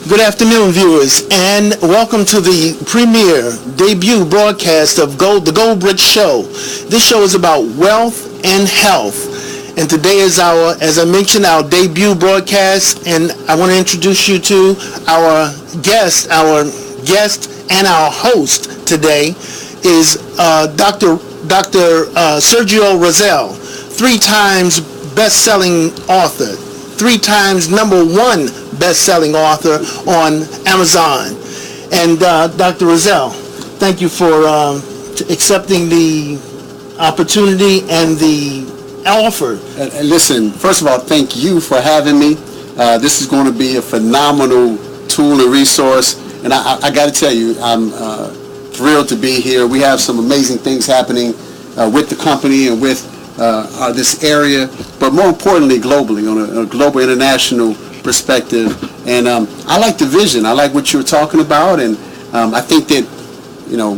Good afternoon, viewers, and welcome to the premiere debut broadcast of the GoldBricks show. This show is about wealth and health, and today is as I mentioned, our debut broadcast, and I want to introduce you to our guest and our host today is Dr. Sergio Rozelle, 3 times best-selling author, 3 times #1 best-selling author on Amazon. And Dr. Rozelle, thank you for accepting the opportunity and the offer. Listen, first of all, thank you for having me. This is going to be a phenomenal tool and resource, and I got to tell you, I'm thrilled to be here. We have some amazing things happening with the company and with this area, but more importantly, globally, on a global, international perspective. And I like the vision. I like what you're talking about, and I think that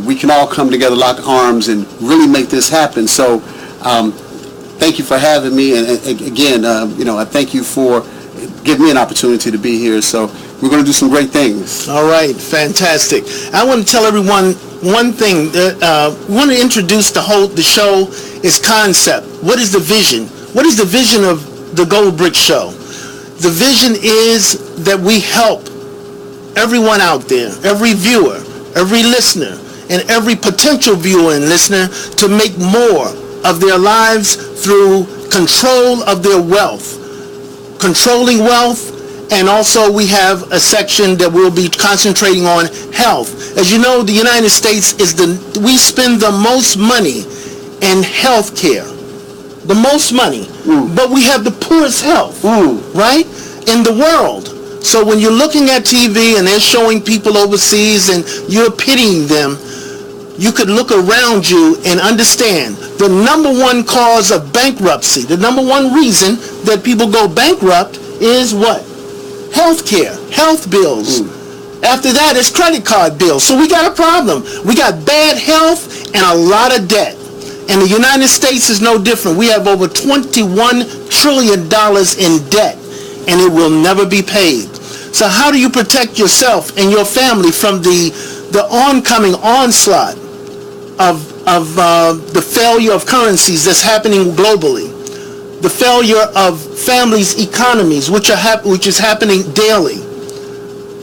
we can all come together, lock arms, and really make this happen. So thank you for having me, and again, I thank you for giving me an opportunity to be here. So we're going to do some great things. All right, fantastic. I want to tell everyone one thing. We want to introduce the show is concept. What is the vision? What is the vision of the GoldBricks show? The vision is that we help everyone out there, every viewer, every listener, and every potential viewer and listener to make more of their lives through control of their wealth, controlling wealth. And also we have a section that we'll be concentrating on health. As you know, the United States we spend the most money in health care. The most money. But we have the poorest health, right, in the world. So when you're looking at TV and they're showing people overseas and you're pitying them, you could look around you and understand the #1 cause of bankruptcy, the #1 reason that people go bankrupt is what? Health care, health bills. After that, it's credit card bills. So we got a problem. We got bad health and a lot of debt. And the United States is no different. We have over $21 trillion in debt, and it will never be paid. So how do you protect yourself and your family from the oncoming onslaught of the failure of currencies that's happening globally, the failure of families' economies, which is happening daily?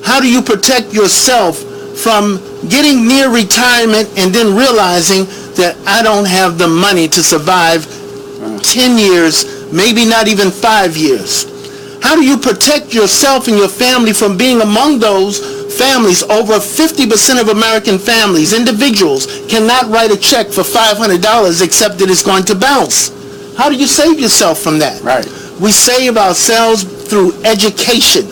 How do you protect yourself from getting near retirement and then realizing that I don't have the money to survive 10 years, maybe not even 5 years? How do you protect yourself and your family from being among those families? Over 50% of American families, individuals, cannot write a check for $500 except that it's going to bounce. How do you save yourself from that? Right. We save ourselves through education,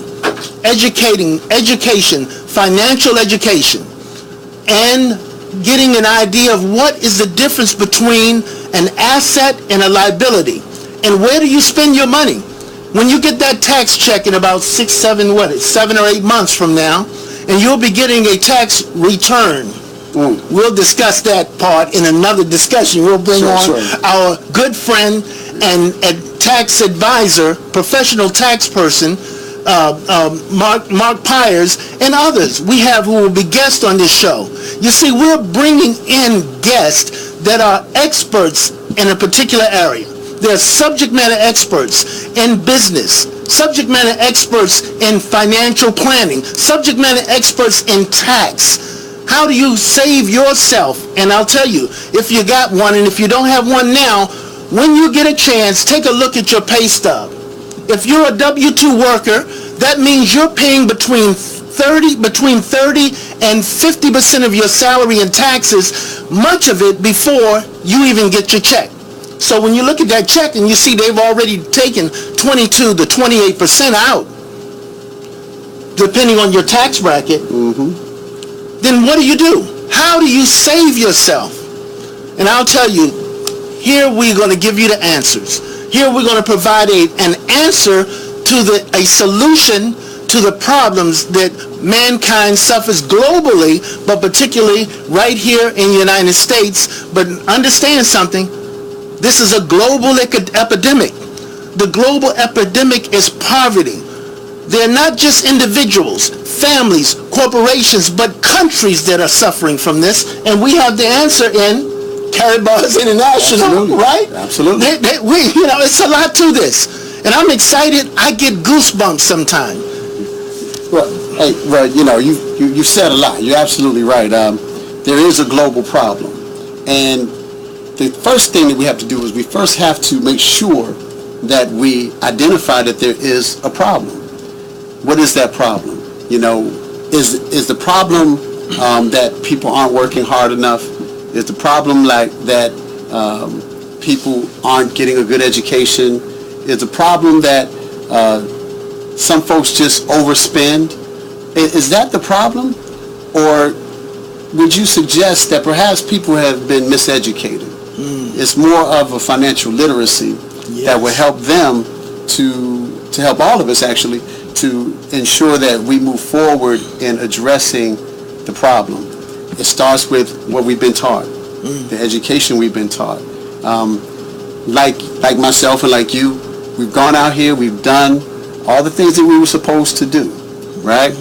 financial education, and getting an idea of what is the difference between an asset and a liability, and where do you spend your money. When you get that tax check in about 7 or 8 months from now, and you'll be getting a tax return. We'll discuss that part in another discussion. We'll bring our good friend and tax advisor, professional tax person, Mark Pyers, and others who will be guests on this show. You see, we're bringing in guests that are experts in a particular area. They're subject matter experts in business, subject matter experts in financial planning, subject matter experts in tax. How do you save yourself? And I'll tell you, if you got one, and if you don't have one now, when you get a chance, take a look at your pay stub. If you're a W-2 worker, that means you're paying between 30 and 50% of your salary in taxes, much of it before you even get your check. So when you look at that check and you see they've already taken 22 to 28% out, depending on your tax bracket, then what do? How do you save yourself? And I'll tell you, here we're going to give you the answers. Here we're going to provide an answer to a solution to the problems that mankind suffers globally, but particularly right here in the United States. But understand something, this is a global epidemic. The global epidemic is poverty. they're not just individuals, families, corporations, but countries that are suffering from this. And we have the answer in Caribou's International, Absolutely. right? Absolutely. It's a lot to this. And I'm excited. I get goosebumps sometimes. Well, you've said a lot. You're absolutely right. There is a global problem. And the first thing that we have to do is we first have to make sure that we identify that there is a problem. What is that problem? Is the problem that people aren't working hard enough? Is the problem that people aren't getting a good education? Is the problem that some folks just overspend? Is that the problem? Or would you suggest that perhaps people have been miseducated? It's more of a financial literacy that will help them to help all of us actually to ensure that we move forward in addressing the problem. It starts with what we've been taught, the education we've been taught. Like myself and like you, we've gone out here, we've done all the things that we were supposed to do, right?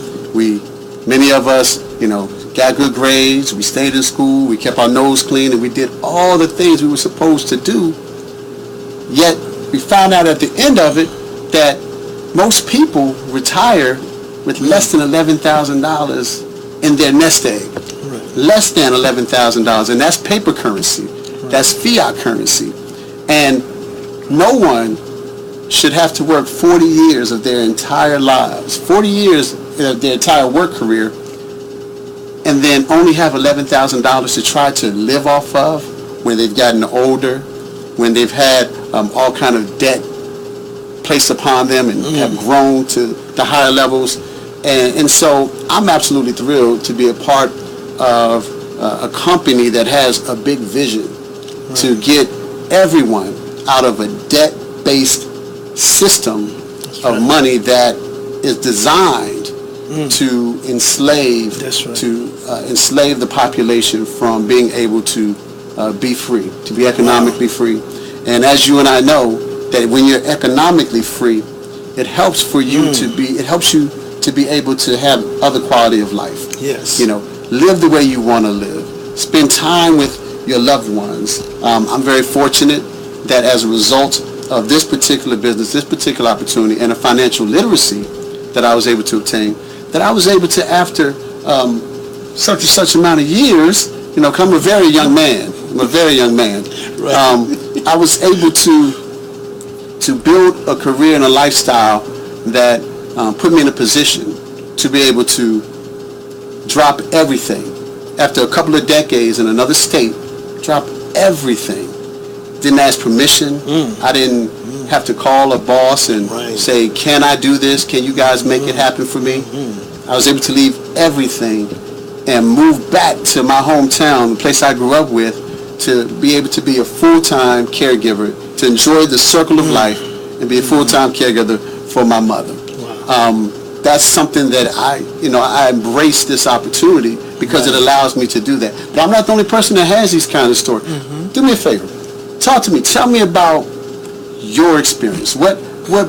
Many of us, got good grades, we stayed in school, we kept our nose clean, and we did all the things we were supposed to do. Yet, we found out at the end of it that most people retire with less than $11,000 in their nest egg. Right. Less than $11,000, and that's paper currency. Right. That's fiat currency. And no one should have to work 40 years of their entire lives, 40 years of their entire work career, and then only have $11,000 to try to live off of when they've gotten older, when they've had all kind of debt placed upon them and have grown to the higher levels. And so I'm absolutely thrilled to be a part of a company that has a big vision to get everyone out of a debt-based system of money that is designed to enslave enslave the population from being able to be free, to be economically free. And as you and I know, that when you're economically free, it helps for you it helps you to be able to have other quality of life. Yes. Live the way you want to live. Spend time with your loved ones. I'm very fortunate that as a result of this particular business, this particular opportunity, and a financial literacy that I was able to obtain, that I was able to, after such and such amount of years, I'm a very young man. Right. I was able to build a career and a lifestyle that put me in a position to be able to drop everything. After a couple of decades in another state, drop everything. Didn't ask permission. I didn't have to call a boss and say, can I do this? Can you guys make it happen for me? I was able to leave everything and move back to my hometown, the place I grew up with, to be able to be a full-time caregiver, to enjoy the circle of life and be a full-time caregiver for my mother. Wow. That's something that I embrace this opportunity because it allows me to do that. But I'm not the only person that has these kind of stories. Do me a favor. Talk to me. Tell me about your experience. What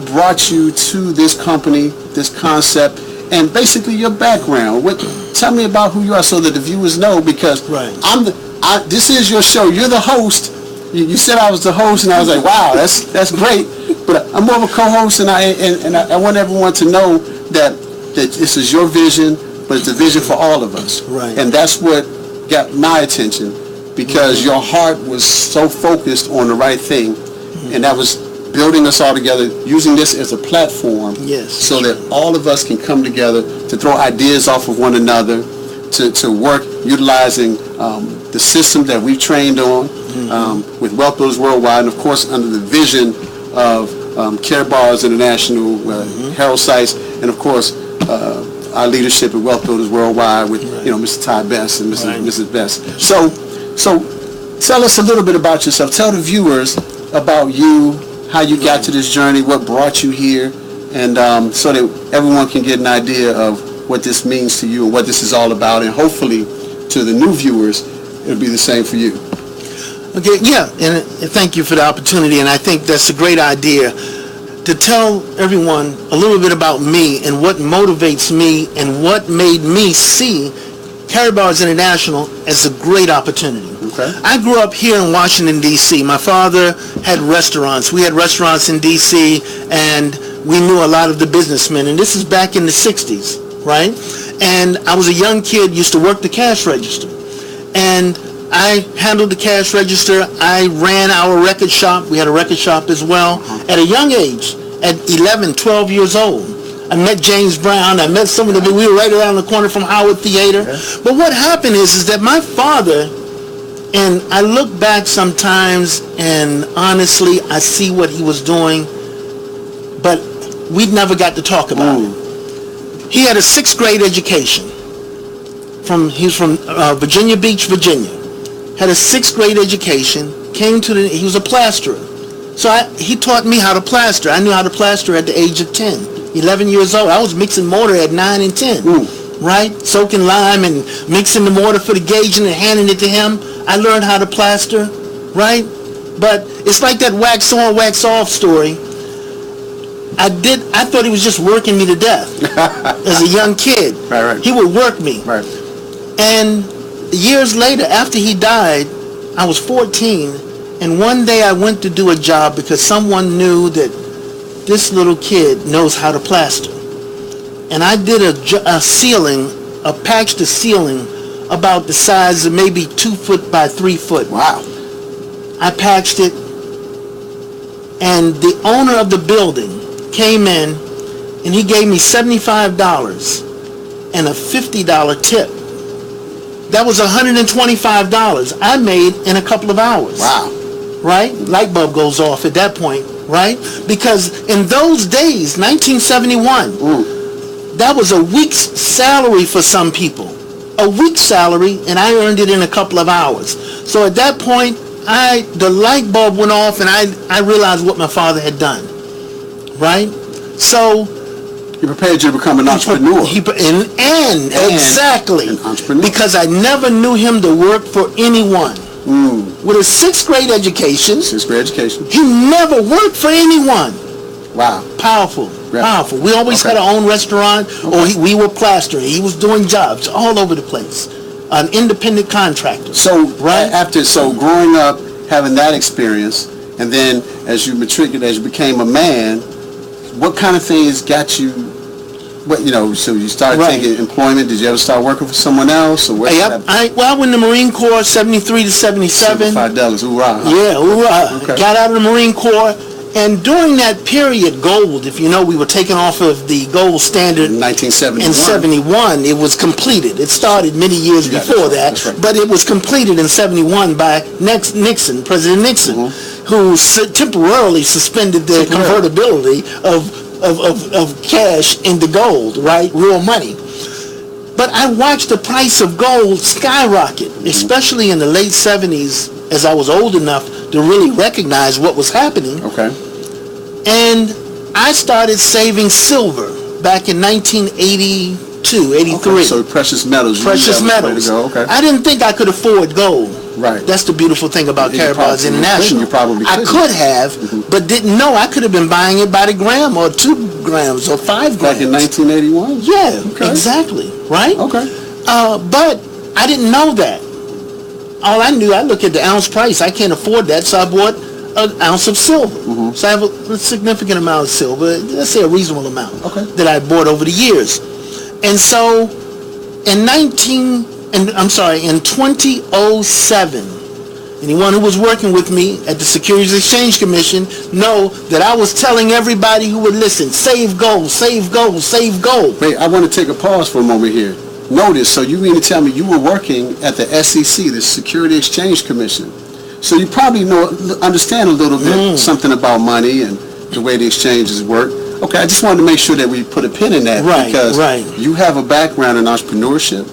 brought you to this company, this concept, and basically your background. Tell me about who you are so that the viewers know, because this is your show. You're the host. You said I was the host, and I was like, wow, that's great. But I'm more of a co-host, and I want everyone to know that this is your vision, but it's a vision for all of us. Right. And that's what got my attention, because your heart was so focused on the right thing, and that was building us all together, using this as a platform, so that all of us can come together to throw ideas off of one another, to work utilizing the system that we've trained on with Wealth Builders Worldwide, and of course under the vision of Caribou's International, Harold Sykes, and of course our leadership at Wealth Builders Worldwide with Mr. Ty Best and Mrs. Best. So tell us a little bit about yourself. Tell the viewers about you, how you got to this journey, what brought you here, and so that everyone can get an idea of what this means to you and what this is all about, and hopefully to the new viewers it'll be the same for you. Okay, and thank you for the opportunity, and I think that's a great idea. to tell everyone a little bit about me and what motivates me and what made me see Karatbars International as a great opportunity. Okay. I grew up here in Washington, D.C. My father had restaurants. We had restaurants in D.C., and we knew a lot of the businessmen. And this is back in the 60s, right? And I was a young kid, used to work the cash register. And I handled the cash register. I ran our record shop. We had a record shop as well. At a young age, at 11, 12 years old, I met James Brown. I met some of the, we were right around the corner from Howard Theater. Okay. But what happened is that my father, and I look back sometimes and honestly, I see what he was doing, but we never got to talk about it. He had a 6th grade education. He was from Virginia Beach, Virginia. Had a 6th grade education, he was a plasterer. So he taught me how to plaster. I knew how to plaster at the age of 10, 11 years old. I was mixing mortar at 9 and 10, right? Soaking lime and mixing the mortar for the gauging and handing it to him. I learned how to plaster, right? But it's like that wax on, wax off story. I thought he was just working me to death as a young kid. Right. He would work me. Right. And years later, after he died, I was 14, and one day I went to do a job because someone knew that this little kid knows how to plaster. And I did a ceiling, patched a ceiling about the size of maybe 2 foot by 3 foot. Wow. I patched it, and the owner of the building came in, and he gave me $75 and a $50 tip. That was $125 I made in a couple of hours. Wow. Right? Light bulb goes off at that point, right? Because in those days, 1971, that was a week's salary for some people. A week's salary, and I earned it in a couple of hours. So at that point, the light bulb went off, and I realized what my father had done. Right? So he prepared you to become an entrepreneur. Exactly. An entrepreneur. Because I never knew him to work for anyone. With a 6th grade education. 6th grade education. He never worked for anyone. Wow. Powerful. Yeah. Powerful. We always had our own restaurant, or we were plastering. He was doing jobs all over the place. An independent contractor. So growing up, having that experience, and then as you became a man, what kind of things got you? So you started taking employment. Did you ever start working for someone else? Or I went in the Marine Corps, 73 to 77. $75, hoorah. Yeah, hoorah. Okay. Got out of the Marine Corps, and during that period, gold, if you know, we were taken off of the gold standard in 1971. In 71, it was completed. It started many years before that, but it was completed in 71 by Nixon, President Nixon, who temporarily suspended the convertibility of cash into gold, right? Real money. But I watched the price of gold skyrocket, especially in the late 70s, as I was old enough to really recognize what was happening. Okay. And I started saving silver back in 1982, 83. Okay, so precious metals. Precious metals. Okay. I didn't think I could afford gold. Right. That's the beautiful thing about Karatbars International. You probably I could have, but didn't know. I could have been buying it by the gram or 2 grams or 5 grams. Back in 1981? Yeah, exactly. Right? Okay. But I didn't know that. All I knew, I looked at the ounce price. I can't afford that, so I bought an ounce of silver. So I have a significant amount of silver, let's say a reasonable amount, that I bought over the years. And so in 2007, anyone who was working with me at the Securities Exchange Commission know that I was telling everybody who would listen, save gold, save gold, save gold. Wait, I want to take a pause for a moment here. Notice, so you mean to tell me you were working at the SEC, the Security Exchange Commission. So you probably understand a little bit something about money and the way the exchanges work. Okay, I just wanted to make sure that we put a pin in that because you have a background in entrepreneurship,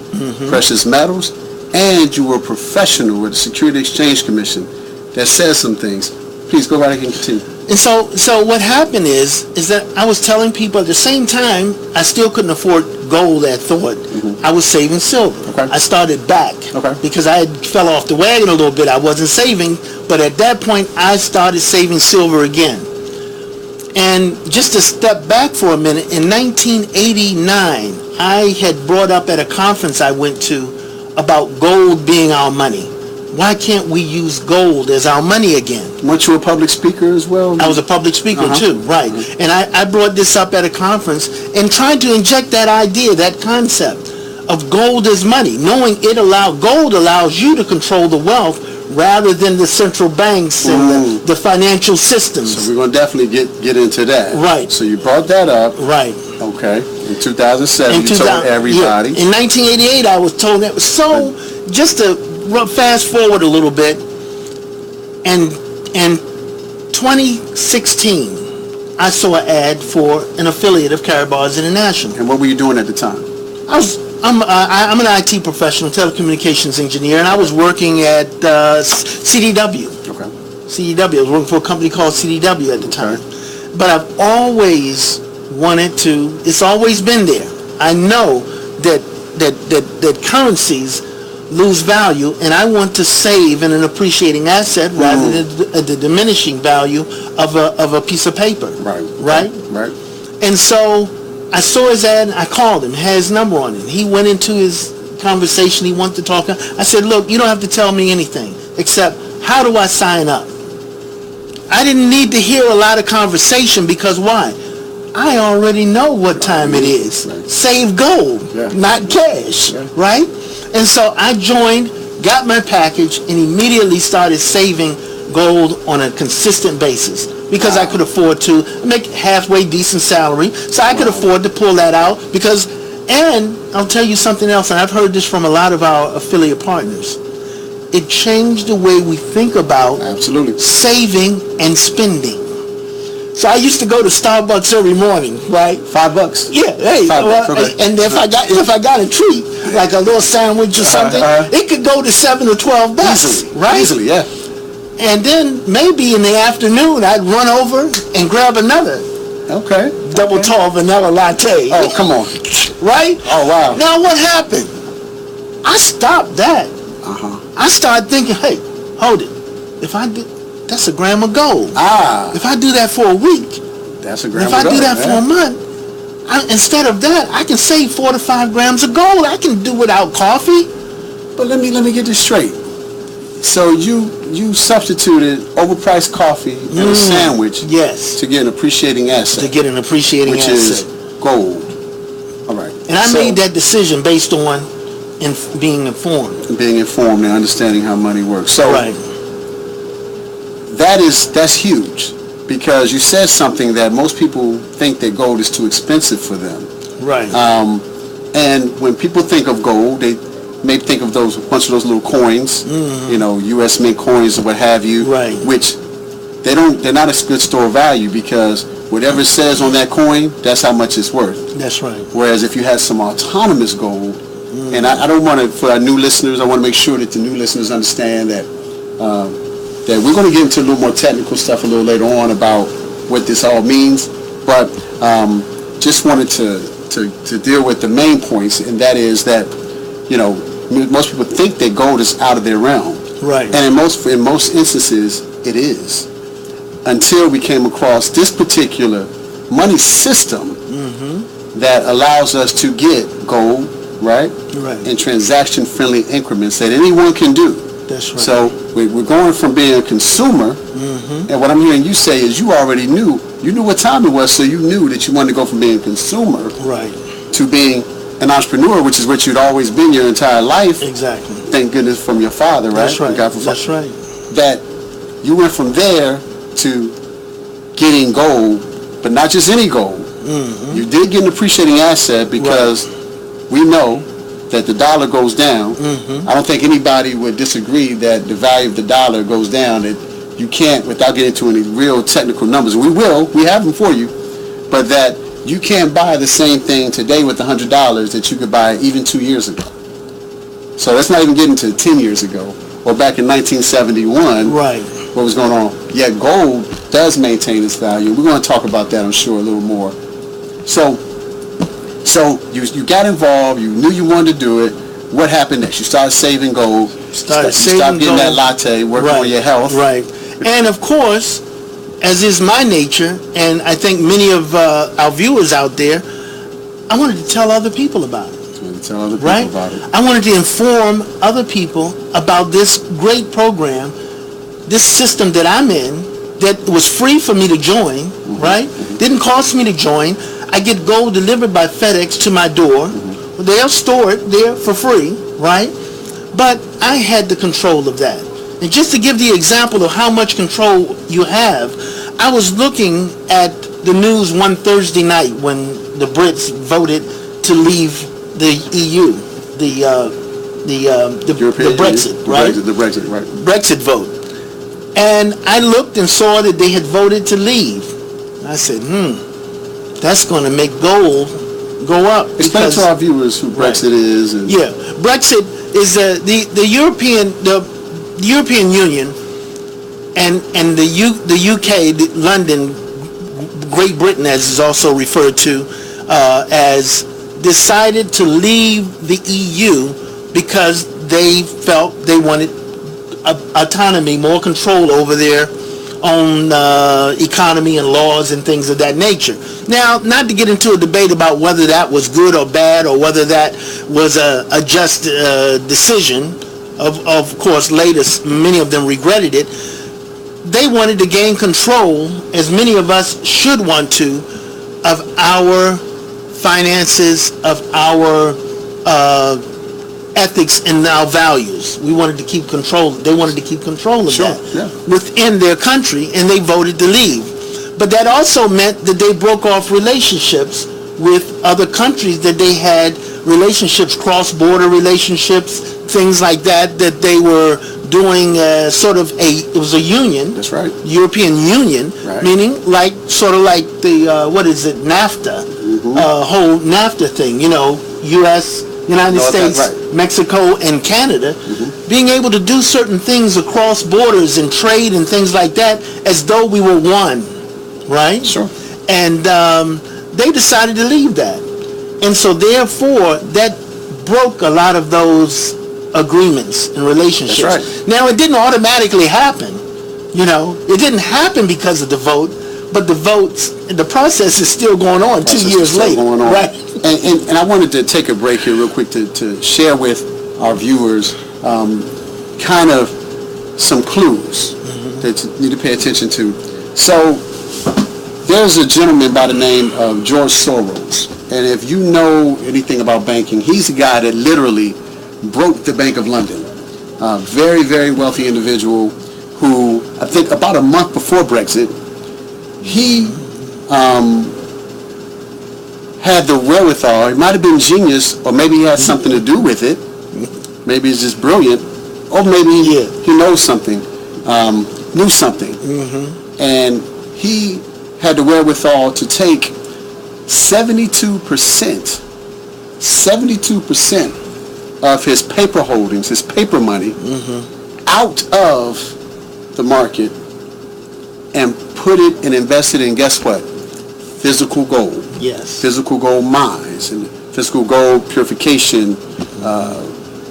precious metals, and you were a professional with the Security Exchange Commission that says some things. Please go right ahead and continue. And so what happened is that I was telling people at the same time, I still couldn't afford gold at thought. I was saving silver. I started back because I had fell off the wagon a little bit. I wasn't saving, but at that point I started saving silver again. And just to step back for a minute, in 1989, I had brought up at a conference I went to about gold being our money. Why can't we use gold as our money again? Weren't you a public speaker as well? I was a public speaker too, right. And I brought this up at a conference and tried to inject that idea, that concept of gold as money, knowing gold allows you to control the wealth rather than the central banks and the financial systems. So we're going to definitely get into that. Right. So you brought that up. Right. Okay. In 2007, you told everybody. Yeah. In 1988, I was told that. So just to fast forward a little bit, and in 2016, I saw an ad for an affiliate of Caribars International. And what were you doing at the time? I'm an IT professional, telecommunications engineer, and I was working at CDW. Okay. CDW. I was working for a company called CDW at the time. Okay. But I've always wanted to. It's always been there. I know that currencies lose value, and I want to save in an appreciating asset rather than the diminishing value of a piece of paper. Right. Right. Right. And so I saw his ad and I called him, had his number on it. He went into his conversation, he wanted to talk. I said, look, you don't have to tell me anything except how do I sign up? I didn't need to hear a lot of conversation because why? I already know what time it is. Right. Save gold, not cash, right? And so I joined, got my package, and immediately started saving gold on a consistent basis because I could afford to make halfway decent salary, so I could afford to pull that out and I'll tell you something else, and I've heard this from a lot of our affiliate partners. It changed the way we think about saving and spending. So I used to go to Starbucks every morning, right? $5. Yeah, hey, $5. Okay. And if I got a treat, like a little sandwich or something, it could go to $7 or $12, easily, right? Easily, yeah. And then maybe in the afternoon I'd run over and grab another double tall vanilla latte. Oh, come on. Right? Oh, wow. Now what happened? I stopped that. I started thinking, hey, hold it. If I do, that's a gram of gold. If I do that for a week, that's a gram of if gold. I do that for a month, instead of that, I can save 4 to 5 grams of gold. I can do without coffee. But let me get this straight. So you substituted overpriced coffee and a sandwich to get an appreciating asset. To get an appreciating asset. Which is gold. All right. And I made that decision based on being informed. Being informed and understanding how money works. So that's huge, because you said something that most people think that gold is too expensive for them. Right. And when people think of gold, they may think of bunch of those little coins, U.S. Mint coins or what have you, which they're not a good store of value, because whatever it says on that coin, that's how much it's worth. That's right. Whereas if you had some autonomous gold, and I don't want to, for our new listeners, I want to make sure that the new listeners understand that that we're going to get into a little more technical stuff a little later on about what this all means, but just wanted to deal with the main points, and that is that, most people think that gold is out of their realm. Right. And in most instances, it is. Until we came across this particular money system that allows us to get gold, right? In transaction-friendly increments that anyone can do. That's right. So we're going from being a consumer, and what I'm hearing you say is you already knew what time it was, so you knew that you wanted to go from being a consumer to being an entrepreneur, which is what you'd always been your entire life. Exactly. Thank goodness from your father, right? That's right. That's right. That you went from there to getting gold, but not just any gold. You did get an appreciating asset, because we know that the dollar goes down. I don't think anybody would disagree that the value of the dollar goes down, that you can't, without getting into any real technical numbers, we have them for you, but that you can't buy the same thing today with $100 that you could buy even 2 years ago. So that's not even getting to 10 years ago, or back in 1971, what was going on. Yet gold does maintain its value. We're going to talk about that, I'm sure, a little more. So you got involved, you knew you wanted to do it. What happened next? You started saving gold. You stopped getting that latte, working on your health. Right. And of course, as is my nature, and I think many of our viewers out there, I wanted to tell other people about it. Tell other people right? about it. I wanted to inform other people about this great program, this system that I'm in, that was free for me to join, right? Didn't cost me to join. I get gold delivered by FedEx to my door. They'll store it there for free, right? But I had the control of that. And just to give the example of how much control you have, I was looking at the news one Thursday night when the Brits voted to leave the EU, the Brexit, right? The Brexit, right? Brexit vote. And I looked and saw that they had voted to leave. I said, that's going to make gold go up. Explain to our viewers who Brexit is. And yeah, Brexit is the European Union and the UK, London, Great Britain, as is also referred to, as decided to leave the EU because they felt they wanted autonomy, more control over their own economy and laws and things of that nature. Now, not to get into a debate about whether that was good or bad or whether that was a just decision. Of course, later, many of them regretted it. They wanted to gain control, as many of us should want to, of our finances, of our ethics and our values. We wanted to keep control. They wanted to keep control of that within their country, and they voted to leave. But that also meant that they broke off relationships with other countries that they had relationships, cross-border relationships, things like that they were doing it was a union. That's right. European Union, right. Meaning sort of like the, NAFTA, whole NAFTA thing, U.S., United States, right. Mexico, and Canada, being able to do certain things across borders and trade and things like that as though we were one, right? Sure. And they decided to leave that. And so therefore, that broke a lot of those agreements and relationships. That's right. Now, it didn't automatically happen. It didn't happen because of the vote, but the process is still going on 2 years later. Right. And I wanted to take a break here real quick to share with our viewers kind of some clues that you need to pay attention to. So there's a gentleman by the name of George Soros. And if you know anything about banking, he's a guy that literally broke the Bank of London. Very, very wealthy individual who, I think about a month before Brexit, he had the wherewithal. It might have been genius, or maybe he had something to do with it. Maybe he's just brilliant, or maybe he knows something, knew something. And he had the wherewithal to take 72% of his paper holdings, his paper money, out of the market and put it and invested in, guess what? Physical gold. Yes. Physical gold mines and physical gold purification,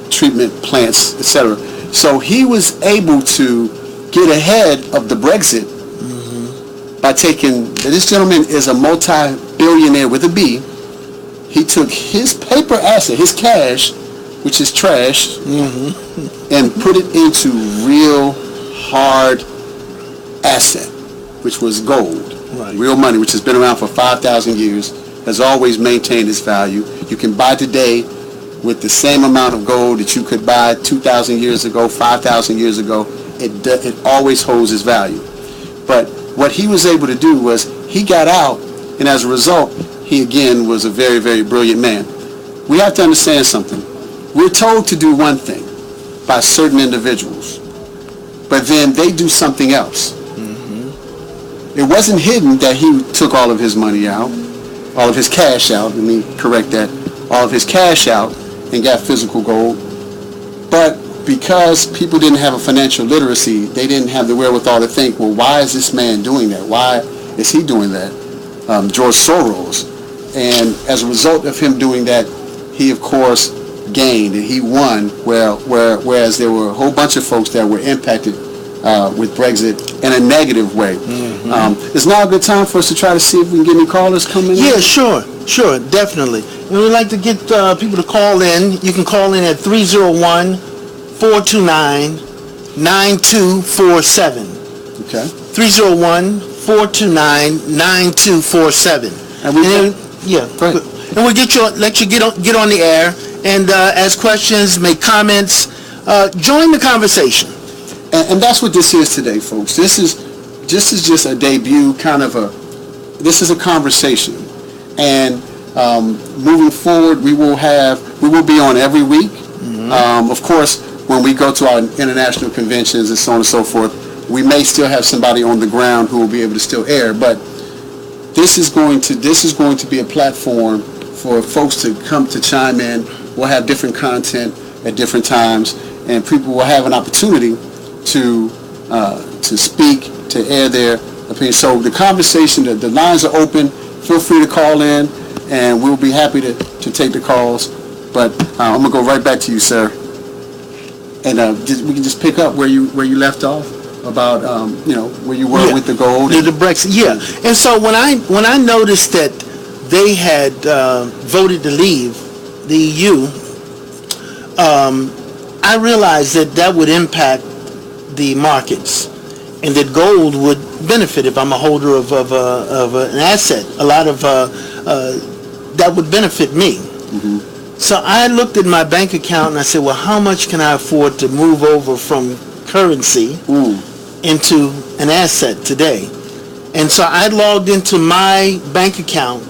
treatment plants, etc. So he was able to get ahead of the Brexit by taking, this gentleman is a multi-billionaire with a B. He took his paper asset, his cash, which is trash, and put it into real hard asset, which was gold. Right. Real money, which has been around for 5,000 years, has always maintained its value. You can buy today with the same amount of gold that you could buy 2,000 years ago, 5,000 years ago. It always holds its value. But what he was able to do was he got out, and as a result, he again was a very, very brilliant man. We have to understand something. We're told to do one thing by certain individuals, but then they do something else. It wasn't hidden that he took all of his money out, all of his cash out, let me correct that, all of his cash out and got physical gold. But because people didn't have a financial literacy, they didn't have the wherewithal to think, well, why is this man doing that? Why is he doing that? George Soros. And as a result of him doing that, he, of course, gained and he won, whereas there were a whole bunch of folks that were impacted with Brexit in a negative way. Is now a good time for us to try to see if we can get any callers coming in? Yeah, sure, definitely. And we'd like to get people to call in. You can call in at 301-429-9247. Okay. 301-429-9247. And we and we'll let you get on the air and ask questions, make comments, join the conversation. And that's what this is today, folks. This is just a debut, this is a conversation. And moving forward, we will be on every week. Of course, when we go to our international conventions and so on and so forth, we may still have somebody on the ground who will be able to still air, but this is going to be a platform for folks to come to chime in. We'll have different content at different times, and people will have an opportunity to speak, to air their opinion. So the conversation, the lines are open. Feel free to call in, and we'll be happy to take the calls. But I'm gonna go right back to you, sir, and we can just pick up where you left off about where you were with the gold. The Brexit, And so when I noticed that they had voted to leave the EU, I realized that would impact the markets, and that gold would benefit if I'm a holder of an asset. A lot of that would benefit me. So I looked at my bank account and I said, well, how much can I afford to move over from currency into an asset today? And so I logged into my bank account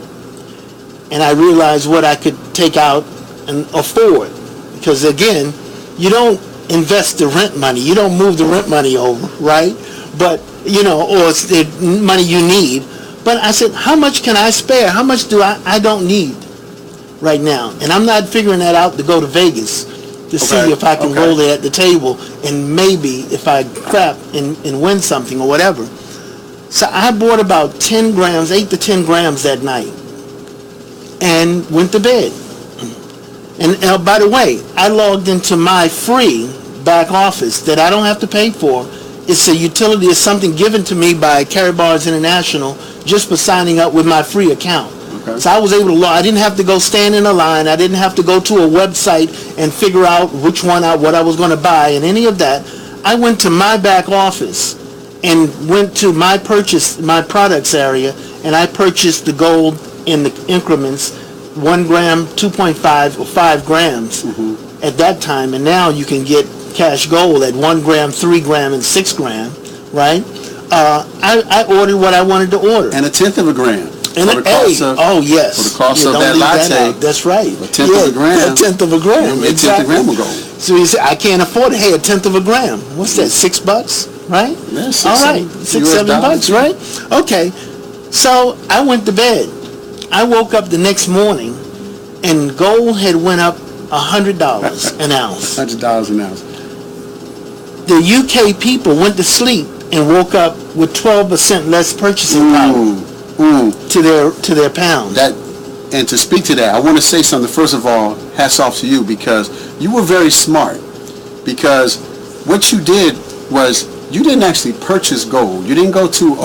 and I realized what I could take out and afford. Because again, you don't invest the rent money. You don't move the rent money over, right? But, or it's the money you need. But I said, how much can I spare? How much do I don't need right now? And I'm not figuring that out to go to Vegas to see if I can roll it at the table and maybe if I crap and win something or whatever. So I bought about 10 grams, 8 to 10 grams that night and went to bed. And by the way, I logged into my free back office that I don't have to pay for. It's a utility, it's something given to me by Carry Bars International just for signing up with my free account. So I was able to log. I didn't have to go stand in a line. I didn't have to go to a website and figure out what I was going to buy and any of that. I went to my back office and went to my products area, and I purchased the gold in the increments, 1 gram, 2.5 or 5 grams at that time. And now you can get cash gold at 1 gram, 3 gram, and 6 gram, right? I ordered what I wanted to order. And 1/10 of a gram. And for the cost of that latte. That's right. 1/10 of a gram. 1/10 of a gram. Exactly. 1/10 of a gram of gold. So you say, I can't afford it. Hey, 1/10 of a gram. What's that? $6, right? Yeah, $6, all right, $6-7, right? Okay. So I went to bed. I woke up the next morning, and gold had went up $100 an ounce. $100 an ounce. The UK people went to sleep and woke up with 12% less purchasing power to their pound. And to speak to that, I want to say something. First of all, hats off to you, because you were very smart. Because what you did was you didn't actually purchase gold. You didn't go to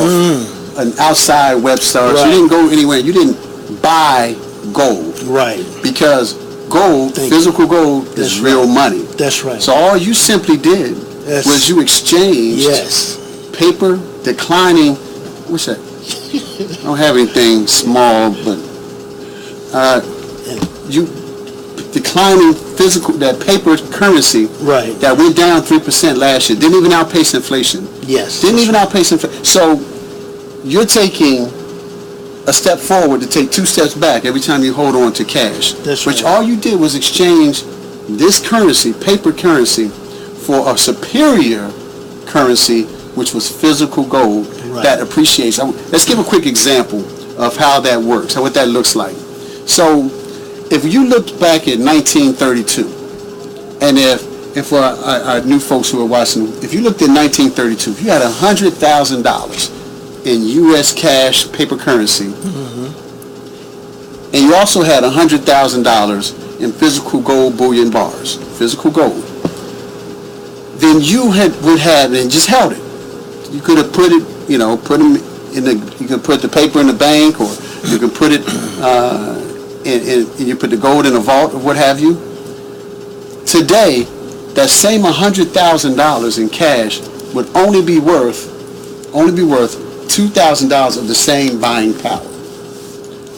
an outside website. Right. You didn't go anywhere. You didn't buy gold. Right. Because gold, physical gold, is real money. That's right. So all you simply did was you exchanged paper declining. What's that? I don't have anything small, but you declining that paper currency that went down 3% last year. Didn't even outpace inflation. Yes. Didn't even outpace inflation. So you're taking a step forward to take 2 steps back every time you hold on to cash. That's which all you did was exchange this currency, paper currency, for a superior currency, which was physical gold that appreciates. Let's give a quick example of how that works, what that looks like. So if you looked back at 1932, and if for our new folks who are watching, if you looked at 1932, if you had $100,000 in U.S. cash paper currency, and you also had $100,000 in physical gold bullion bars, physical gold, then you would have and just held it. You could have put it, put them in you could put the paper in the bank, or you could put it, you put the gold in a vault or what have you. Today, that same $100,000 in cash would only be worth $2,000 of the same buying power.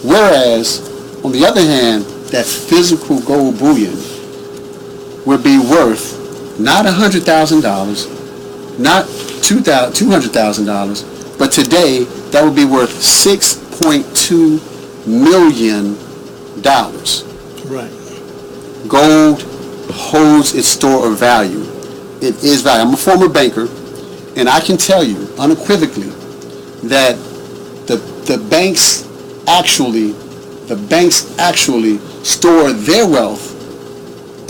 Whereas, on the other hand, that physical gold bullion would be worth not $100,000, not $200,000, but today that would be worth $6.2 million. Right. Gold holds its store of value. It is value. I'm a former banker, and I can tell you unequivocally that the banks actually store their wealth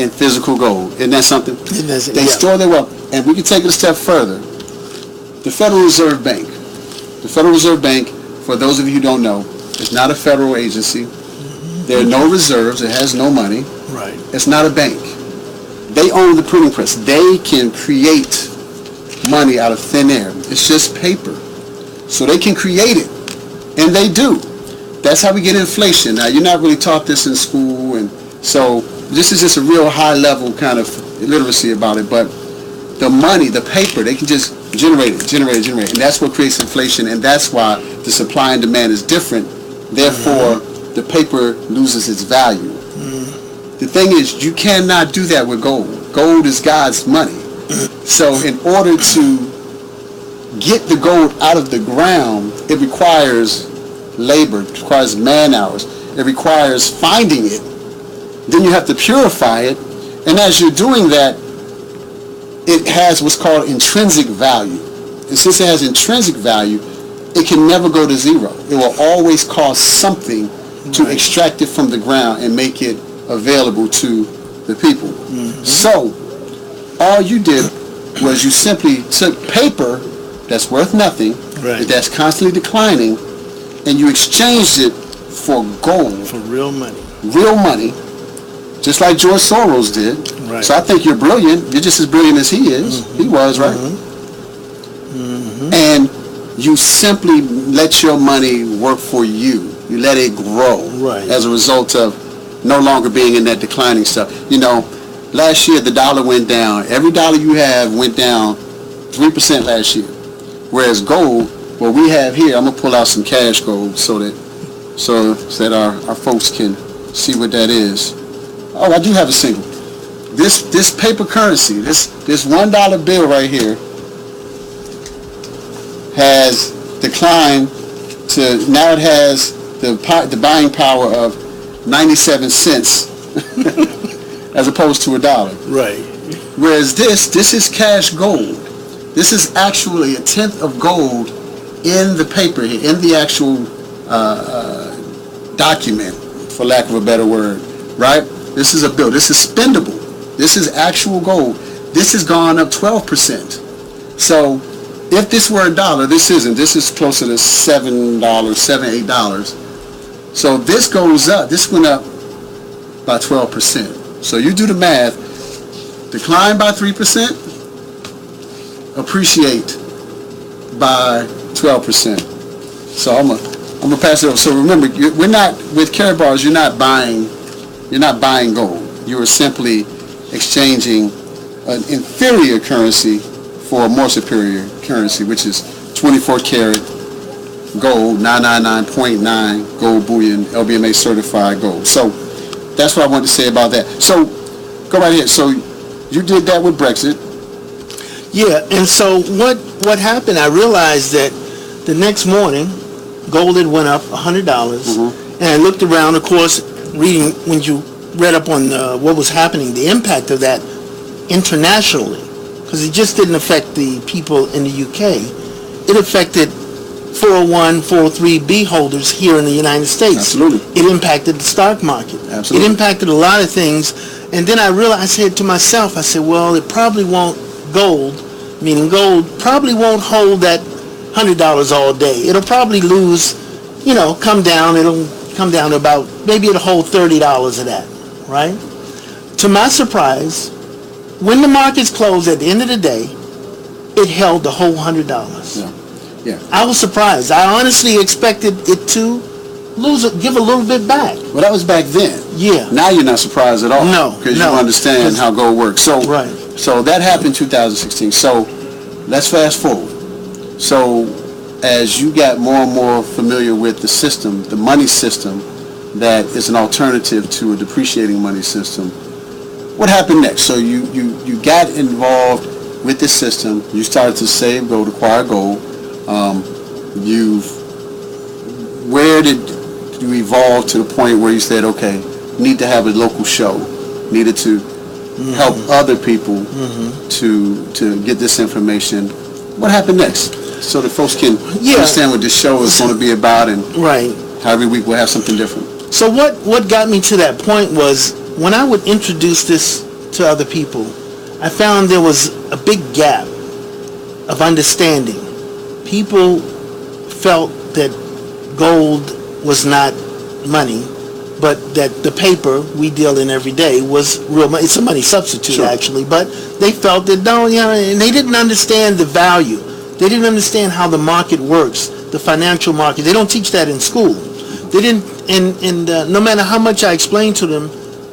in physical gold. Isn't that something? They store their wealth. And we can take it a step further. The Federal Reserve Bank. The Federal Reserve Bank, for those of you who don't know, is not a federal agency. There are no reserves. It has no money. Right. It's not a bank. They own the printing press. They can create money out of thin air. It's just paper. So they can create it. And they do. That's how we get inflation. Now, you're not really taught this in school, and so this is just a real high-level kind of literacy about it. But the money, the paper, they can just generate it. And that's what creates inflation, and that's why the supply and demand is different. Therefore, the paper loses its value. The thing is, you cannot do that with gold. Gold is God's money. So in order to get the gold out of the ground, it requires labor, it requires man hours, it requires finding it. Then you have to purify it, and as you're doing that, it has what's called intrinsic value. And since it has intrinsic value, it can never go to zero. It will always cost something to extract it from the ground and make it available to the people. So all you did was you simply took paper that's worth nothing, that's constantly declining, and you exchanged it for gold. For real money. Real money, just like George Soros did. Right. So I think you're brilliant. You're just as brilliant as he is. He was, right? And you simply let your money work for you. You let it grow as a result of no longer being in that declining stuff. Last year the dollar went down. Every dollar you have went down 3% last year. Whereas gold, what we have here, I'm gonna pull out some cash gold so that our folks can see what that is. Oh, I do have a single. This paper currency, this $1 bill right here, has declined to, now it has the buying power of 97 cents as opposed to $1. Right. Whereas this is cash gold. This is actually a tenth of gold in the paper here, in the actual document, for lack of a better word, right? This is a bill. This is spendable. This is actual gold. This has gone up 12%. So if this were $1, this isn't. This is closer to $7, $8. So this goes up. This went up by 12%. So you do the math. Decline by 3%, appreciate by 12%. So I'm gonna pass it over. So remember, we're not with Karatbars. You're not buying gold. You are simply exchanging an inferior currency for a more superior currency, which is 24 karat gold, 999.9 gold bullion, LBMA certified gold. So that's what I wanted to say about that. So go right ahead. So you did that with Brexit. Yeah, and so what happened, I realized that the next morning, gold had went up $100, and I looked around, of course, reading, when you read up on what was happening, the impact of that internationally, because it just didn't affect the people in the UK. It affected 401, 403B holders here in the United States. Absolutely. It impacted the stock market. Absolutely. It impacted a lot of things. And then I realized, I said to myself, I said, well, it probably won't, gold probably won't hold that $100 all day. It'll probably lose, come down. It'll come down to about, maybe it'll hold $30 of that, right? To my surprise, When the markets closed at the end of the day, it held the whole $100. Yeah. Yeah. I was surprised. I honestly expected it to give a little bit back. Well, that was back then. Yeah. Now you're not surprised at all. No. Because you understand how gold works. So, right. So that happened in 2016. So let's fast forward. So as you got more and more familiar with the system, the money system, that is an alternative to a depreciating money system, what happened next? So you got involved with the system. You started to save gold, acquire gold. Where did you evolve to the point where you said, okay, need to have a local show, needed to help other people to get this information? What happened next? So that folks can understand what this show is going to be about, and how every week we'll have something different. So what got me to that point was when I would introduce this to other people, I found there was a big gap of understanding. People felt that gold was not money, but that the paper we deal in every day was real money. It's a money substitute, actually, but they felt that and they didn't understand the value. They didn't understand how the market works, the financial market. They don't teach that in school. They didn't, and no matter how much I explained to them,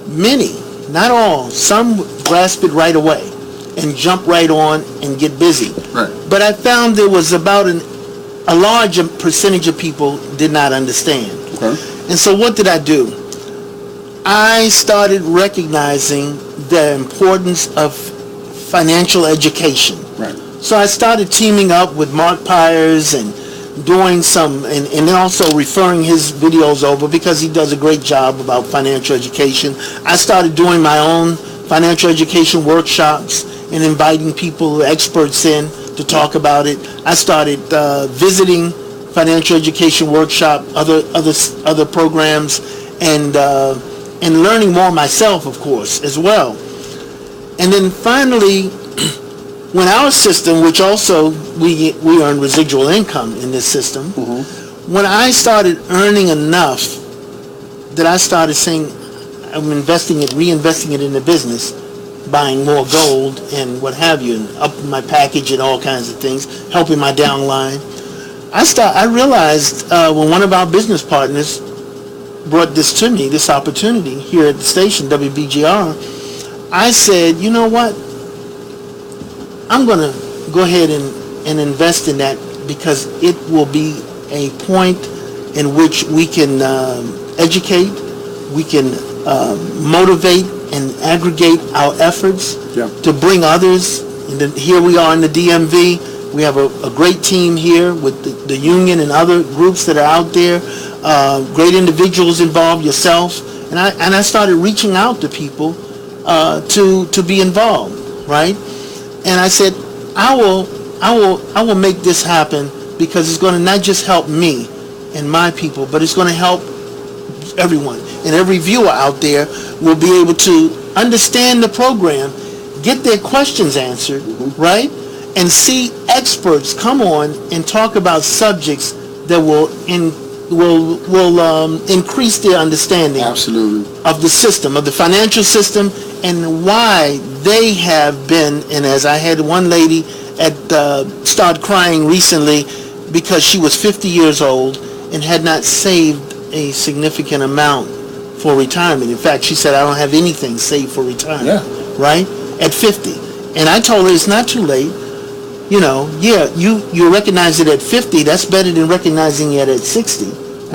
many, not all, some grasp it right away and jump right on and get busy. Right. But I found there was about a large percentage of people did not understand. Okay. And so what did I do? I started recognizing the importance of financial education. Right. So I started teaming up with Mark Pyers and doing some, and then also referring his videos over because he does a great job about financial education. I started doing my own financial education workshops and inviting people, experts in to talk about it. I started visiting financial education workshop, other programs, and learning more myself, of course, as well. And then finally, when our system, which also we earn residual income in this system, when I started earning enough that I started saying I'm reinvesting it in the business, buying more gold and what have you, and upping my package and all kinds of things, helping my downline. I realized when one of our business partners brought this to me, this opportunity here at the station, WBGR, I said, you know what? I'm going to go ahead and invest in that because it will be a point in which we can educate, we can motivate and aggregate our efforts to bring others. And then here we are in the DMV. We have a great team here with the union and other groups that are out there, great individuals involved, yourself. And I started reaching out to people to be involved, right? And I said, I will make this happen because it's going to not just help me and my people, but it's going to help everyone. And every viewer out there will be able to understand the program, get their questions answered, right? And see experts come on and talk about subjects that will increase their understanding of the system, of the financial system, and why they have been. And as I had one lady start crying recently because she was 50 years old and had not saved a significant amount for retirement. In fact, she said, I don't have anything saved for retirement, right? At 50. And I told her it's not too late. You know, you recognize it at 50. That's better than recognizing it at 60,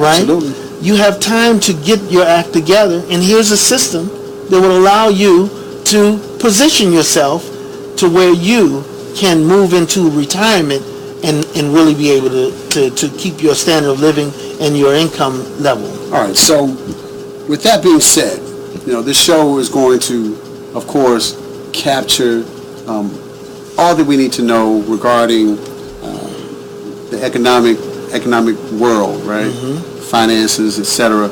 right? Absolutely. You have time to get your act together, and here's a system that will allow you to position yourself to where you can move into retirement and really be able to keep your standard of living and your income level. All right, so with that being said, this show is going to, of course, capture all that we need to know regarding the economic world, right? Finances, etc.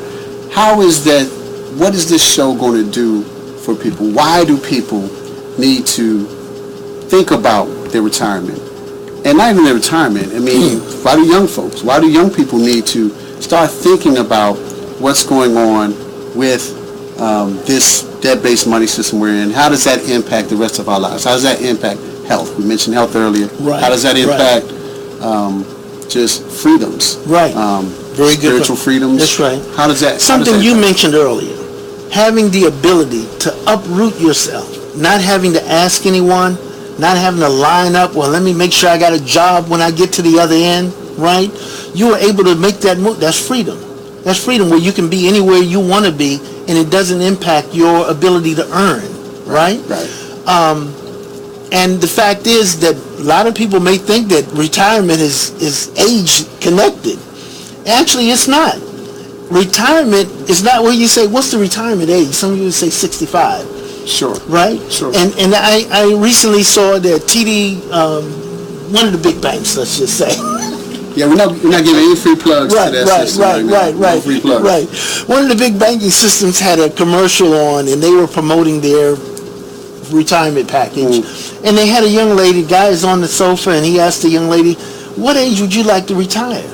What is this show going to do for people? Why do people need to think about their retirement? And not even their retirement. I mean, why do young people need to start thinking about what's going on with this debt-based money system we're in, how does that impact the rest of our lives? How does that impact health? We mentioned health earlier. Right. How does that impact just freedoms? Right. Very good. Spiritual freedoms. That's right. How does that? Something you mentioned earlier, having the ability to uproot yourself, not having to ask anyone, not having to line up, well, let me make sure I got a job when I get to the other end, right? You are able to make that move. That's freedom. That's freedom, where you can be anywhere you want to be, and it doesn't impact your ability to earn, right? Right. And the fact is that a lot of people may think that retirement is age connected. Actually, it's not. Retirement is not where you say, what's the retirement age? Some of you would say 65. Sure. Right? Sure. And I recently saw that TD, one of the big banks, let's just say. Yeah, we're not giving any free plugs to that system. Right. No free plugs. Right. One of the big banking systems had a commercial on, and they were promoting their retirement package. And they had a young lady, guy is on the sofa, and he asked the young lady, what age would you like to retire?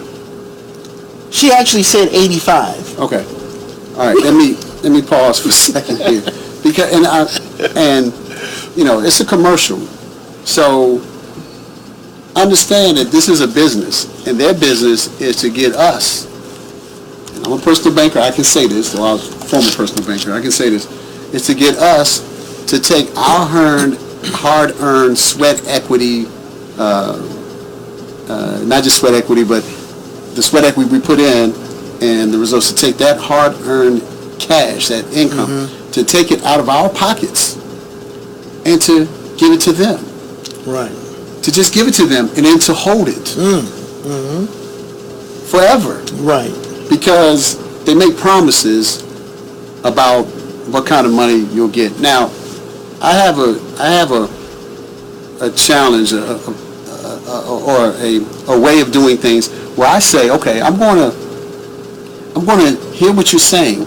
She actually said 85. Okay. All right. Let me pause for a second here, because and you know, it's a commercial, so understand that this is a business, and their business is to get us. And I'm a personal banker. I can say this. Well, I was a former personal banker. I can say this. It's to get us to take our hard-earned sweat equity, not just sweat equity, but the sweat equity we put in, and the results, to take that hard-earned cash, that income, to take it out of our pockets and to give it to them. Right. To just give it to them and then to hold it forever. Right. Because they make promises about what kind of money you'll get. Now, I have a challenge, or a way of doing things where I say, okay, I'm going to hear what you're saying,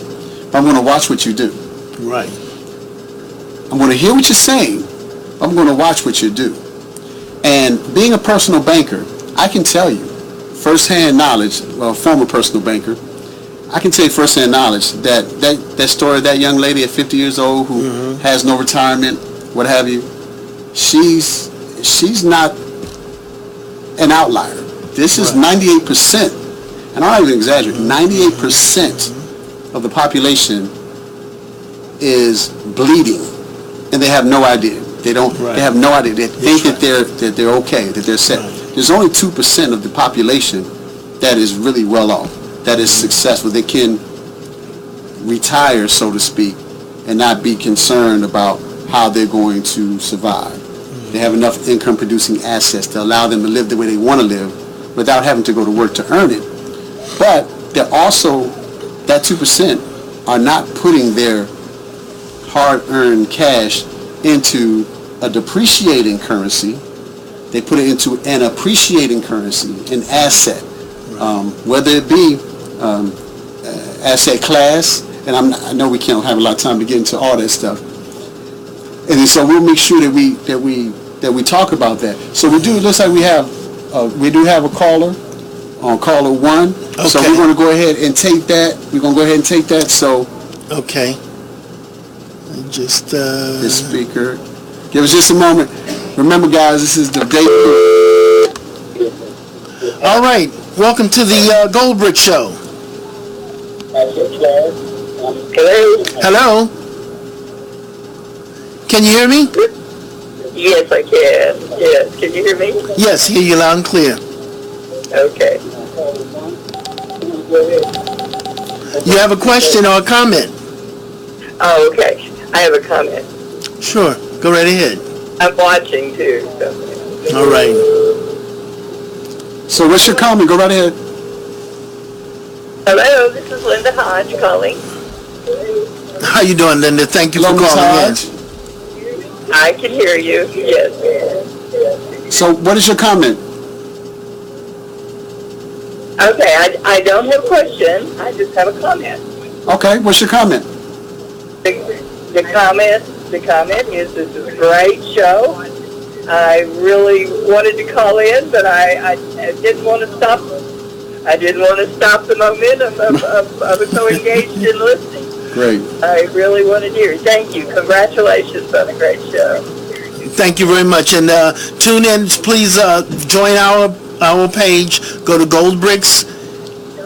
but I'm going to watch what you do. Right. I'm going to hear what you're saying, but I'm going to watch what you do. And being a personal banker, I can tell you firsthand knowledge, well, former personal banker, I can tell you firsthand knowledge that story of that young lady at 50 years old who has no retirement, what have you, she's not an outlier. This is 98%, and I don't even exaggerate, 98% of the population is bleeding, and they have no idea. They don't. They have no idea. They think that they're okay, that they're set. There's only 2% of the population that is really well off, that is successful. They can retire, so to speak, and not be concerned about how they're going to survive. They have enough income-producing assets to allow them to live the way they want to live without having to go to work to earn it. But they're also, that 2% are not putting their hard-earned cash into a depreciating currency. They put it into an appreciating currency, an asset, whether it be asset class, and I know we can't have a lot of time to get into all that stuff. And so we'll make sure that we talk about that. So we do. It looks like we do have a caller on caller 1. Okay. So we're going to go ahead and take that. We're going to go ahead and take that. So okay. Just this speaker. Give us just a moment. Remember, guys, this is the day. All right. Welcome to the GoldBricks show. Hello. Can you hear me? Yes, I can. Yes. Can you hear me? Yes, hear you loud and clear. Okay. You have a question or a comment? Oh, okay. I have a comment. Sure. Go right ahead. I'm watching, too. So. All right. So what's your comment? Go right ahead. Hello, this is Linda Hodge calling. How you doing, Linda? Thank you Hello, for calling Hodge. I can hear you, yes. So what is your comment? Okay, I don't have a question. I just have a comment. Okay, what's your comment? The comment is this is a great show. I really wanted to call in, but I didn't want to stop. I didn't want to stop the momentum of so engaged in listening. Great. I really wanted to hear. Thank you. Congratulations on a great show. Thank you very much. And tune in. Please join our page. Go to GoldBricks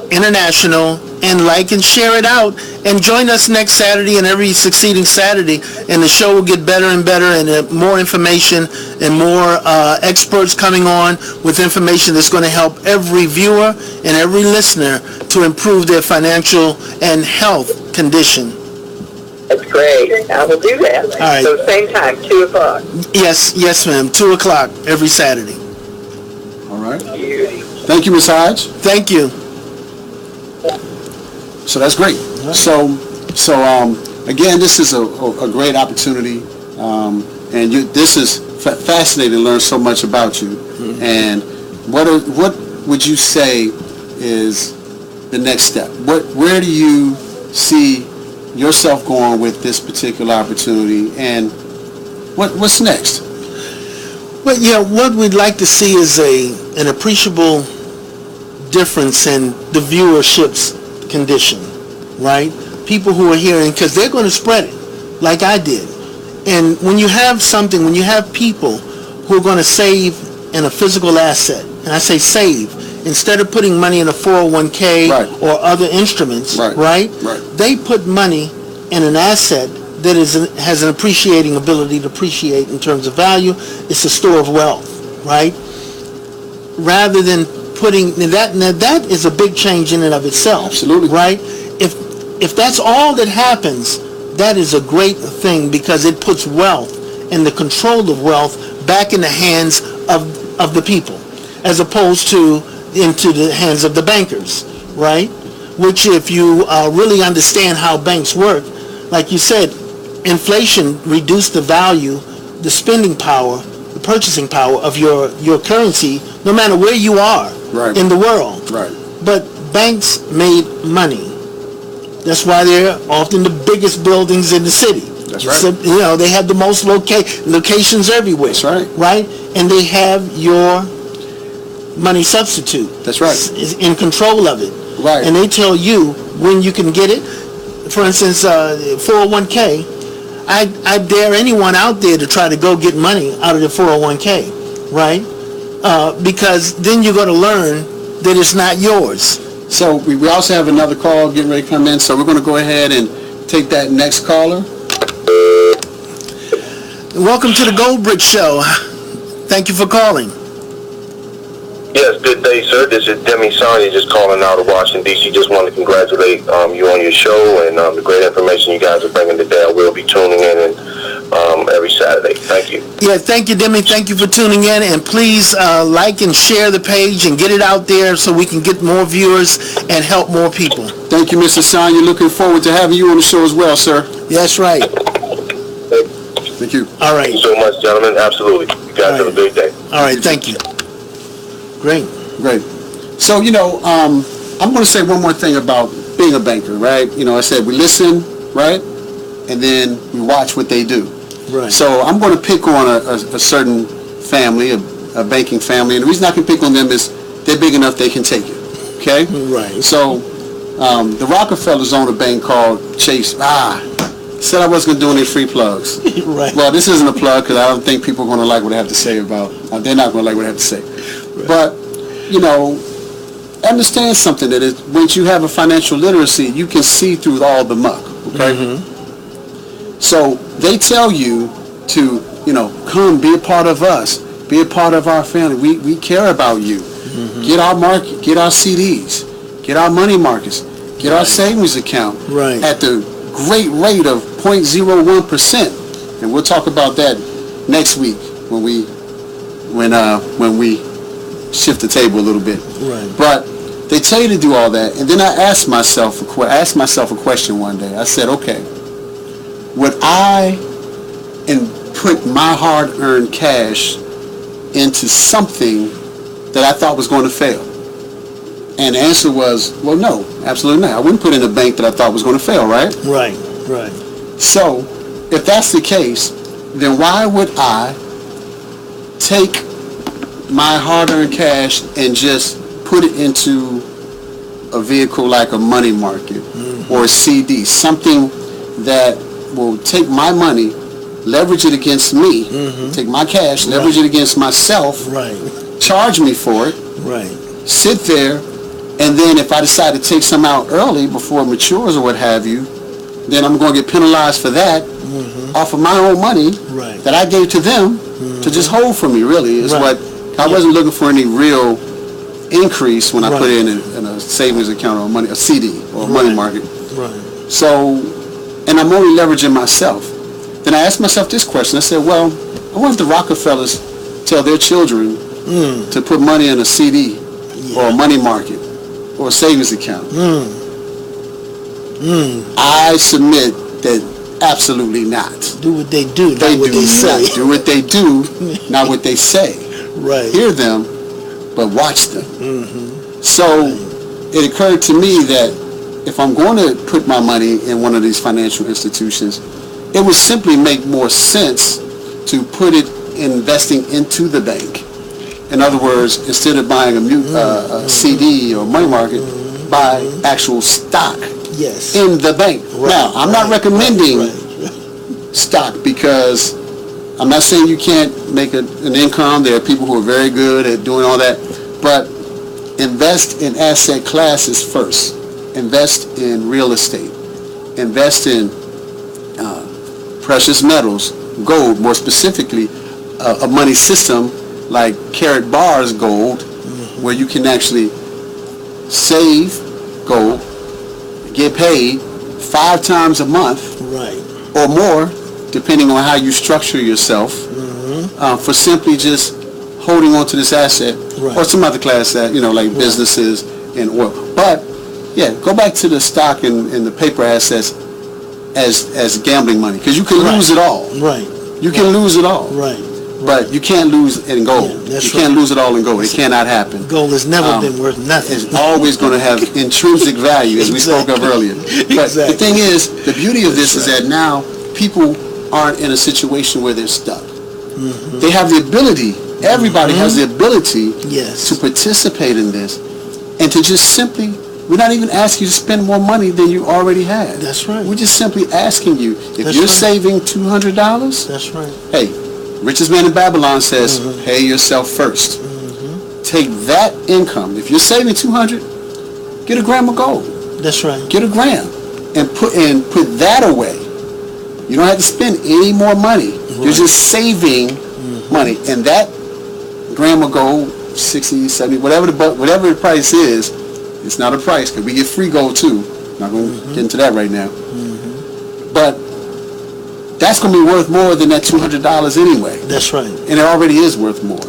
International and like and share it out. And join us next Saturday and every succeeding Saturday. And the show will get better and better, and more information and more experts coming on with information that's going to help every viewer and every listener to improve their financial and health condition. That's great. I will do that. All right. So same time, 2 o'clock. Yes, ma'am. 2 o'clock every Saturday. All right. Beauty. Thank you, Ms. Hodge. Thank you. So that's great. Right. So again, this is a great opportunity, and this is fascinating to learn so much about you. Mm-hmm. And what would you say is the next step? Where do you see yourself going with this particular opportunity, and what's next? Well, yeah, what we'd like to see is an appreciable difference in the viewership's condition, right? People who are hearing, because they're going to spread it like I did. And when you have something, when you have people who are going to save in a physical asset, and I say save, instead of putting money in a 401k right. or other instruments, right? They put money in an asset that has an appreciating ability to appreciate in terms of value. It's a store of wealth, right? Rather than putting that is a big change in and of itself. Absolutely. Right? If that's all that happens, that is a great thing, because it puts wealth and the control of wealth back in the hands of the people, as opposed to into the hands of the bankers, right? Which, if you really understand how banks work, like you said, inflation reduced the value, the spending power, the purchasing power of your currency, no matter where you are in the world. Right. But banks made money. That's why they're often the biggest buildings in the city. That's right. So, they have the most locations everywhere. That's right. Right? And they have your money substitute. That's right. Is in control of it. Right. And they tell you when you can get it. For instance, 401k, I dare anyone out there to try to go get money out of the 401k, right? Because then you're going to learn that it's not yours. So we also have another call getting ready to come in, so we're going to go ahead and take that next caller. Welcome to the GoldBricks Show. Thank you for calling. Yes, good day, sir. This is Demi Sonia, just calling out of Washington, D.C. Just want to congratulate you on your show and the great information you guys are bringing today. I will be tuning in every Saturday. Thank you. Yeah, thank you, Demi. Thank you for tuning in. And please like and share the page and get it out there so we can get more viewers and help more people. Thank you, Mr. Sonia. Looking forward to having you on the show as well, sir. That's right. Thank you. All right. Thank you so much, gentlemen. Absolutely. You guys have a good day. All right, thank you. Great. So, I'm going to say one more thing about being a banker, right? I said we listen, right? And then we watch what they do. Right. So I'm going to pick on a certain family, a banking family. And the reason I can pick on them is they're big enough they can take it. Okay? Right. So the Rockefellers own a bank called Chase. Said I wasn't going to do any free plugs. Right. Well, this isn't a plug because I don't think people are going to like what I have to say about. They're not going to like what I have to say. Right. But, understand something, that is, once you have a financial literacy, you can see through all the muck. Okay. Mm-hmm. So they tell you to, come be a part of us, be a part of our family. We care about you. Mm-hmm. Get our market, get our CDs, get our money markets, get our savings account at the great rate of 0.01%. And we'll talk about that next week when we shift the table a little bit. Right. But they tell you to do all that, and then I asked myself a question one day. I said, okay, would I put my hard-earned cash into something that I thought was going to fail? And the answer was, well, no, absolutely not. I wouldn't put in a bank that I thought was going to fail, right? Right. So, if that's the case, then why would I take my hard-earned cash and just put it into a vehicle like a money market or a CD, something that will take my money, leverage it against me, take my cash, leverage it against myself, charge me for it, sit there, and then if I decide to take some out early before it matures or what have you, then I'm going to get penalized for that off of my own money that I gave to them to just hold for me, really, is what I wasn't looking for any real increase when I put it in a savings account or a CD or a money market. So, and I'm only leveraging myself. Then I asked myself this question. I said, well, I wonder if the Rockefellers tell their children to put money in a CD or a money market or a savings account. I submit that absolutely not. Do what they do, They not what do they say. not do what they do, not what they say. Hear them, but watch them. So it occurred to me that if I'm going to put my money in one of these financial institutions, it would simply make more sense to put it investing into the bank. In other words, instead of buying a CD or money market, buy actual stock in the bank. Now, I'm not recommending stock because I'm not saying you can't make an income. There are people who are very good at doing all that. But invest in asset classes first. Invest in real estate. Invest in precious metals, gold, more specifically, a money system like Carat Bar's gold, where you can actually save gold, get paid 5 times a month or more, depending on how you structure yourself, for simply just holding on to this asset or some other class that, like businesses and oil. But, yeah, go back to the stock and the paper assets as gambling money, because you can lose it all. You can lose it all. But you can't lose in gold. You can't lose it all in gold. It cannot happen. Gold has never been worth nothing. It's always going to have intrinsic value, as we spoke of earlier. But the thing is, the beauty of this is that now people aren't in a situation where they're stuck. They have the ability, everybody has the ability to participate in this and to just simply, we're not even asking you to spend more money than you already had. We're just simply asking you, if you're saving $200, hey, richest man in Babylon says, pay yourself first. Take that income. If you're saving $200, get a gram of gold. Get a gram and put that away. You don't have to spend any more money. You're just saving money. And that gram of gold, 60, 70, whatever the price is, it's not a price, because we get free gold too. Not going to get into that right now. But that's going to be worth more than that $200 anyway. And it already is worth more.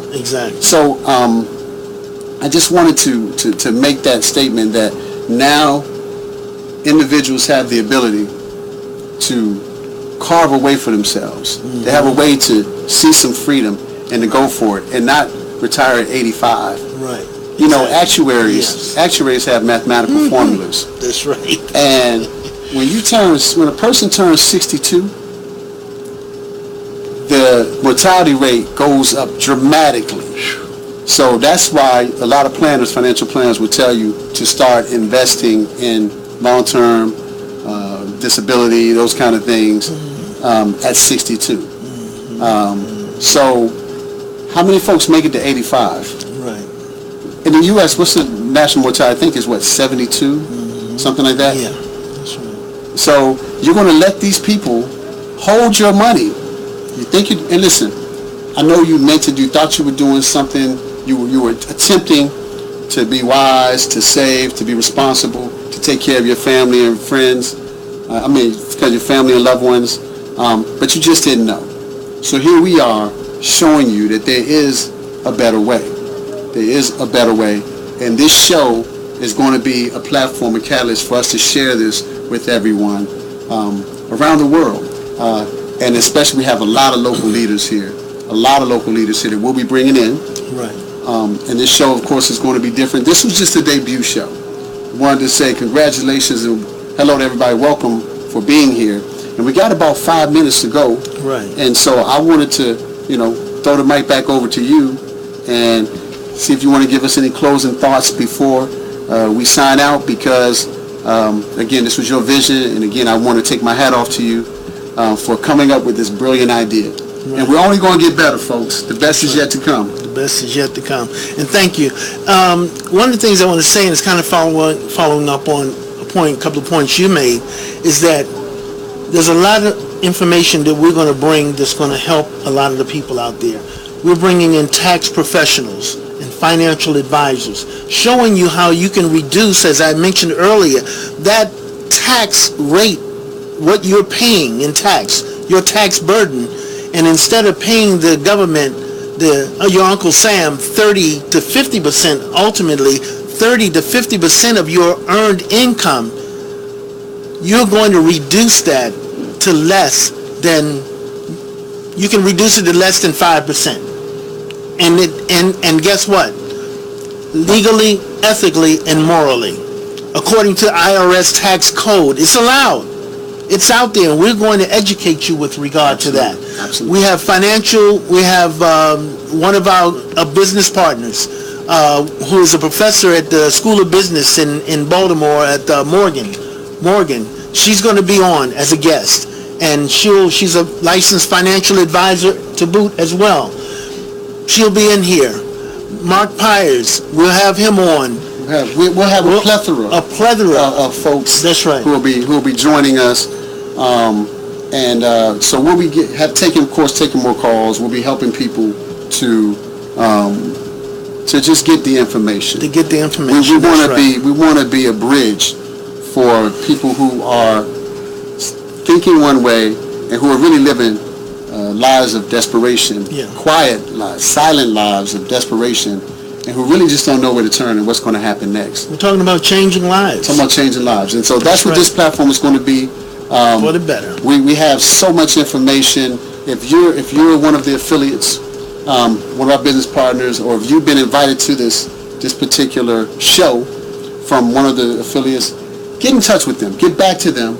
So I just wanted to make that statement that now individuals have the ability to carve a way for themselves. They have a way to see some freedom and to go for it and not retire at 85. Actuaries have mathematical formulas. And when a person turns 62, the mortality rate goes up dramatically. So that's why a lot of planners, financial planners, will tell you to start investing in long-term disability, those kind of things, at 62. So how many folks make it to 85? In the U.S., what's the national mortality? I think is 72, something like that. So you're going to let these people hold your money. You think and listen, I know you thought you were doing something, you were attempting to be wise, to save, to be responsible, to take care of your family and friends, because your family and loved ones, but you just didn't know. So here we are showing you that there is a better way. There is a better way, and this show is going to be a platform, a catalyst for us to share this with everyone around the world. And especially we have a lot of local leaders here. That we'll be bringing in. And this show, of course, is going to be different. This was just a debut show. I wanted to say congratulations and hello to everybody. Welcome for being here. And we got about 5 minutes to go. And so I wanted to, throw the mic back over to you and see if you want to give us any closing thoughts before we sign out, because Again, this was your vision, and again, I want to take my hat off to you for coming up with this brilliant idea. Right. And we're only going to get better, folks. The best is yet to come. The best is yet to come. And thank you. One of the things I want to say, and it's kind of following up on a couple of points you made, is that there's a lot of information that we're going to bring that's going to help a lot of the people out there. We're bringing in tax professionals and financial advisors, showing you how you can reduce, as I mentioned earlier, that tax rate, what you're paying in tax, your tax burden. And instead of paying the government, your Uncle Sam, 30 to 50%, ultimately 30 to 50% of your earned income, you're going to reduce that to less than, you can reduce it to less than 5%. And guess what? Legally, ethically, and morally, according to IRS tax code, it's allowed. It's out there, and we're going to educate you with regard to that. Absolutely. We have one of our business partners who is a professor at the School of Business in Baltimore at Morgan. She's going to be on as a guest, and she's a licensed financial advisor to boot as well. She'll be in here. Mark Pyers, we'll have him on. We'll have a plethora of folks. That's right. Who will be joining us, so we'll be taking more calls. We'll be helping people to just get the information. To get the information. We want to be a bridge for people who are thinking one way and who are really living lives of desperation, quiet lives, silent lives of desperation, and who really just don't know where to turn and what's going to happen next. We're talking about changing lives. And so that's what this platform is going to be. For the better. We have so much information. If you're one of the affiliates, one of our business partners, or if you've been invited to this particular show from one of the affiliates, get in touch with them. Get back to them.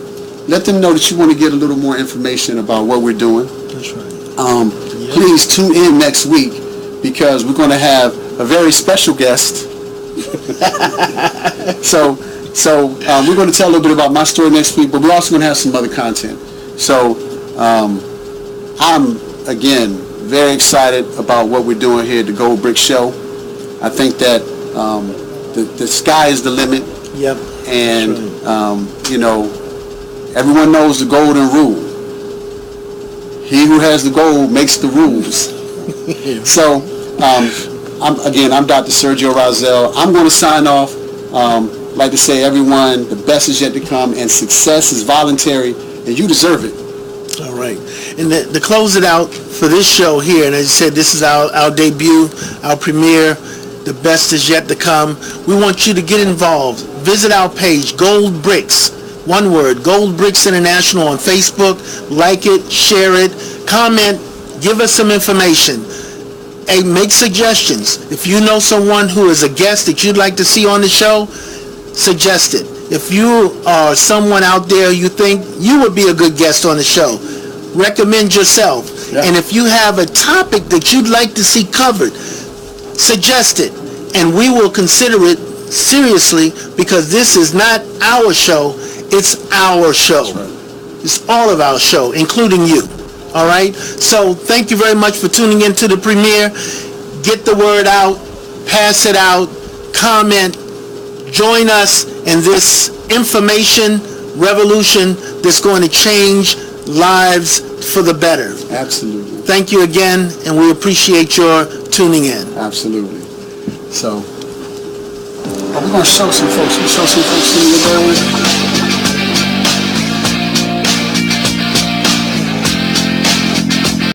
Let them know that you want to get a little more information about what we're doing. That's right. Please tune in next week, because we're going to have a very special guest. So we're going to tell a little bit about my story next week, but we're also going to have some other content. So I'm, again, very excited about what we're doing here at the GoldBricks Show. I think that the sky is the limit. Yep. And, everyone knows the golden rule. He who has the gold makes the rules. So, I'm Dr. Sergio Rozelle. I'm going to sign off. Like to say, everyone, the best is yet to come, and success is voluntary, and you deserve it. All right. And to close it out for this show here, and as you said, this is our debut, our premiere. The best is yet to come. We want you to get involved. Visit our page, GoldBricks. One word, GoldBricks International on Facebook. Like it, share it, comment, give us some information. Hey, make suggestions. If you know someone who is a guest that you'd like to see on the show, suggest it. If you are someone out there you think you would be a good guest on the show, recommend yourself. Yeah. And if you have a topic that you'd like to see covered, suggest it. And we will consider it seriously, because this is not our show, it's our show. That's right. It's all of our show, including you. All right? So thank you very much for tuning in to the premiere. Get the word out, pass it out, comment, join us in this information revolution that's going to change lives for the better. Absolutely. Thank you again, and we appreciate your tuning in. Absolutely. So, are we going to show some folks? We show some folks in the